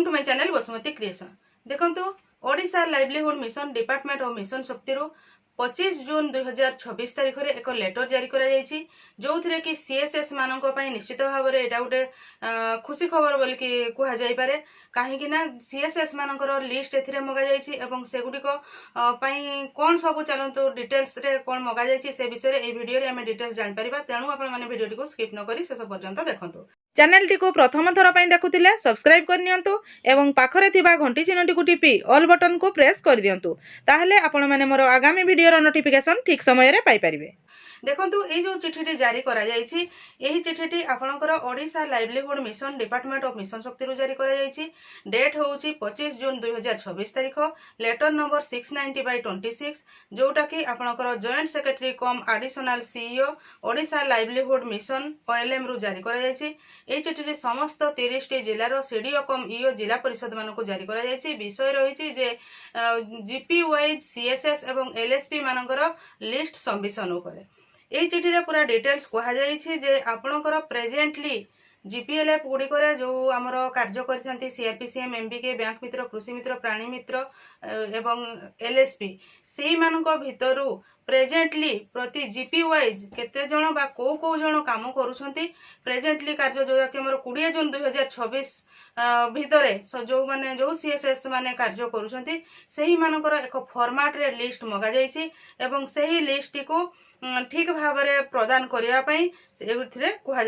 Welcome to my channel Basumati creation. देखंतु Odisha livelihood mission department of mission Shakti 25 जून 2026 तारीख में एक लेटर जारी करा जायछि जो थिरे कि सीएसएस मानक पई निश्चित भाव में एटा गोटे खुशी खबर बोल कि कुहा जाय पारे कहीं ना सीएसएस मानकर लिस्ट एथिरे मगा जायछि एवं सेगुडी को पई कोन सब चलंतु डिटेल्स रे कोन मगा जायछि से विषय रे ए वीडियो रे हम डिटेल्स जान परिबा। तेणु आपण माने वीडियो को स्किप न करी शेष पर्यंत देखंतु। चैनल टी को प्रथम थर पई देखुतिले सब्सक्राइब कर नियंतु एवं पाखरे थिबा घंटी चिन्हटी को टिपी ऑल बटन को प्रेस कर दियंतु ताहले आपण माने मोर आगामी वीडियो रो नोटिफिकेशन ठीक समय रे पाई परिबे। देखंतु ए जो चिठीटी जारी करा जायछि एही चिठीटी आपणकर Odisha livelihood mission department of mission शक्ति रु जारी करा जायछि। डेट होउछि 25 जून 2026 तारिख। लेटर नंबर 690/26 जोटा कि आपणकर joint secretary cum additional CEO Odisha livelihood mission OLM रु जारी करा जायछि। ए चिठीटी समस्त 30 टी जिल्लार सीडीओ कम ईओ जिला परिषद मानक जारी करा जायछि। विषय रहिछि जे जीपी वाइज सीएसएस एवं एलएसपी मानकर लिस्ट सबमिशन उपरे ए चिठी रे पूरा डिटेल्स कहा जायछि जे आपणकर प्रेजेंटली जीपीएलएफ गुड़िकर जो आमर कार्य करथांती सीआरपीसीएम एमबीके बैंक मित्र कृषि मित्र प्राणी मित्र एवं एलएसपी सेही मानक भितरु प्रेजेंटली प्रति जीपी वाइज केते जण बा को जण काम करूछंती प्रेजेंटली कार्य जो कि हमर 20 जून 2026 भितरे जो माने जो सीएसएस माने कार्य करूछंती सेही मानकर एक फॉर्मेट रे लिस्ट मगा जायछि एवं सेही लिस्ट को ठीक भाव में प्रदान करने कह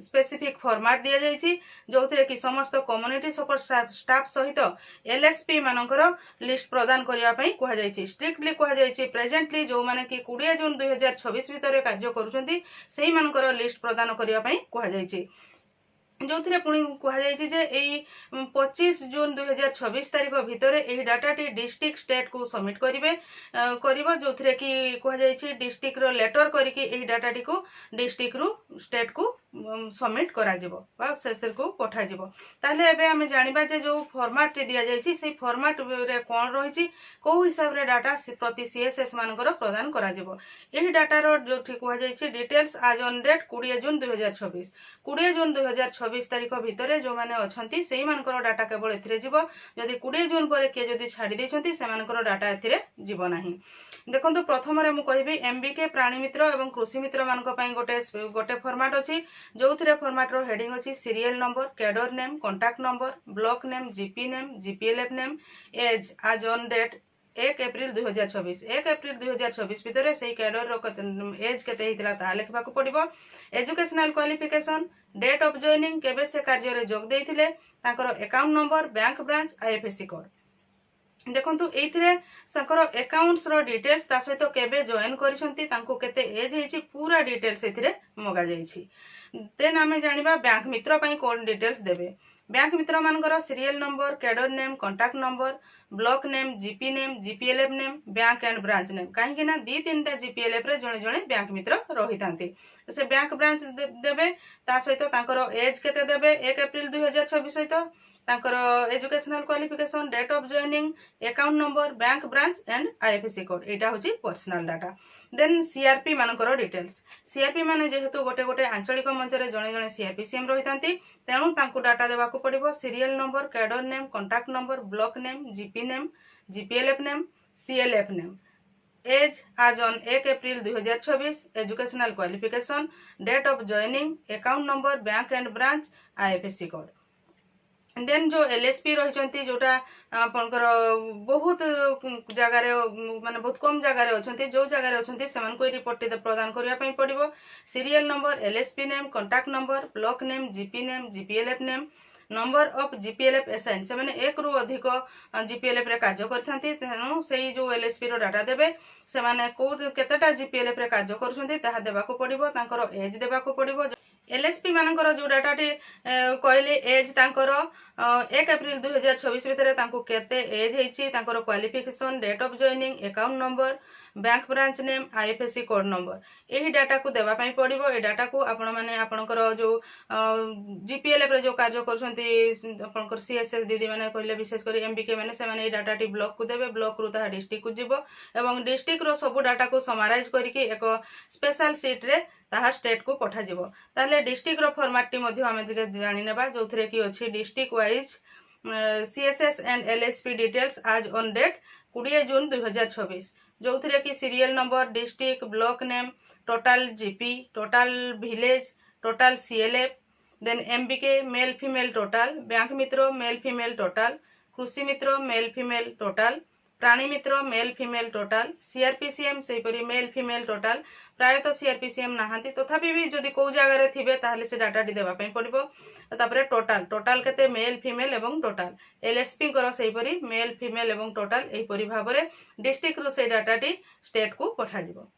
स्पेसिफिक फॉर्मेट दि जाइए जो थे कि समस्त कम्युनिटी सपोर्ट स्टाफ सहित एलएसपी मानकर लिस्ट प्रदान करने कह स्ट्रिक्टली कह प्रेजेंटली जो माने कि 20 जून 2026 भितर कार्य कर लिस्ट प्रदान करने कह जो थे पुणी कह 25 जून 2026 तारीख भितर यही डाटाटी डिस्ट्रिक्ट स्टेट को सबमिट करेंगे जो थे कि कह डिस्ट्रिक्ट रो लेटर करके डाटाटी को डिस्ट्रिक्ट रु स्टेट को सबमिट को पठाଯିव। ताहले एबे आमे जानिबा जे जो फॉर्मेट दि जाइछि से फॉर्मेट रे कोन रहिछि को हिसाब रे डाटा प्रति सीएसएस मानकर प्रदान कराजिव। एही डाटा रो जो ठीक कह जाइछि डिटेल्स आज ऑन डेट 20 जून 2026 जून 2026 तारीख भितर जो माने अछंती सेही मानकर डाटा केवल एथिरे जीव जदि 20 जून पर के जदि छाडी दैछंती से मानकर डाटा एथिरे जीव नाही। देखंतु प्रथम रे मु कहिबी एमबीके प्राणी मित्र एवं कृषि मित्र मानक पई गोटे फॉर्मेट अछि जो थिरे फॉर्मेट रो हेडिंग अछि serial number cadre name contact number block name GPLF name age as on date 1 April 2024 भितर से कैडर रो एज केते हितला ता लिखबा को पड़िबो। Educational qualification date of joining केबे से कार्य रे जोग देइथिले ताकर account number bank branch IFSC code. देखंतु एथिरे सकर अकाउंट्स रो डिटेल्स ता सहित केबे जॉइन करिसंती तांको केते एज हेछि पूरा डिटेल्स एथिरे मगा जाइछि। देन आमे जानिबा बैंक मित्र पई कोन डिटेल्स देबे। बैंक मित्र मानकर serial number cadre name contact number block name GPLF name bank and branch name कहीं ना दी तीन टा जीपीएलएफ रे जणे जणे बैंक मित्र रही थांती से बैंक ब्रांच देबे ता सहित तांकर एज केते देबे 1 अप्रैल 2026 सहित तांकर educational qualification date of joining account number bank branch and IFSC code एटा होची पर्सनल डाटा। देन सीआरपी मानकर डिटेल्स सीआरपी माने जेहेतु गोटे गोटे आंचलिक मंच रे जणे जणे सीआरपी सीएम रही थांती तेणु तांको डाटा देबा को पड़िबो। Serial number cadre name contact number block name GPLF name CLF name age as on 1 April 2026 educational qualification date of joining account number bank and branch IFSC code. Then जो LSP रही जोटा आपनकर बहुत जगार माने बहुत कम जगार अच्छे जो जगार अच्छे से रिपोर्ट प्रदान करने पड़ो। Serial number LSP name contact number block name GPLF name number of GPLF assign से माने एक रु अधिक जीपीएलएफ रे कार्य करथांती तेणु सेही जो एलएसपी रो डाटा देबे से माने को केतेटा जीपीएलएफ रे कार्य करूछंती ताहा देबा को पड़िबो तांकर एज देबा को पड़िबो। एलएसपी मानकर जो डाटाटी कहले एज तांकर 1 अप्रैल 2026 भितर तांको केते एज हेछि तांकर qualification date of joining account number bank branch name IFSC code number यही डाटा को देबा पई पड़िबो। ए डाटा को आपण माने आपनकर जो जीपीएलएफ रे जो कार्य करछंती आपनकर सीएसएस दीदी माने कहले विशेष करी एमबीके माने से माने ए डाटाटी ब्लॉक को देबे ब्लॉक रु ता डिस्ट्रिक्ट को जीवो एवं डिस्ट्रिक्ट रो सब डाटा को समराइज करके एक स्पेशल सीट रे ताहा स्टेट को पठा जीवो। ताले डिस्ट्रिक्ट रो फॉर्मेट टी मध्ये हम जानि नेबा जो थरे की अछि district wise CSS and LSP details आज ऑन डेट 20 जून 2026 जो थे कि serial number, district, block name, total GP, total village, total CLF, then MBK male female total, bank मित्र मेल फीमेल टोटल, कृषि मित्र मेल फीमेल टोटल, प्राणी मित्र male female total, CRPCM सेपरी मेल फीमेल टोटल प्रायतः CRPCM नहांती तथापि भी जदि को जगार थे ताहले से डाटा देवाई पड़ो। तापर टोटल टोटल केते मेल फीमेल एवं टोटल LSP कर सेपरी मेल फीमेल एवं टोटल एपरी भाव में डिस्ट्रिक्ट रु से डाटाटी स्टेट को पठाଯିବ।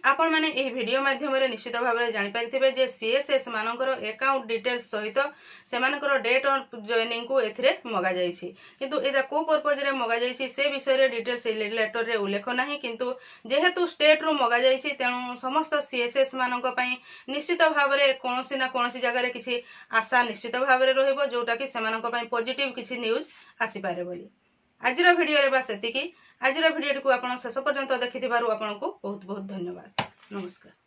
आपण माने एही वीडियो माध्यम रे निश्चित भाव में जानि पारिथिबे जे CSS मानकर अकाउंट डिटेल्स सहित सेमानकर डेट ऑफ जॉइनिंग को एथिरे मगा जाईछि किंतु एटा को पर्पज रे मगा जाईछि से विषय रे डिटेल्स लेटर रे उल्लेख नाही किंतु जेहेतु स्टेट रु मगा जाईछि तेणु समस्त CSS मानक पई निश्चित भाव में कोनोसी ना कोनोसी जगह रे किछि आशा निश्चित भाव में रहइबो जोटा कि सेमानक पई पॉजिटिव किछि न्यूज आसी पारे बोली। आजिर वीडियो रे बस एतिकी। आजिर वीडियो को आपण शेष पर्यंत देखिथिबारु आपनको बहुत बहुत धन्यवाद। नमस्कार।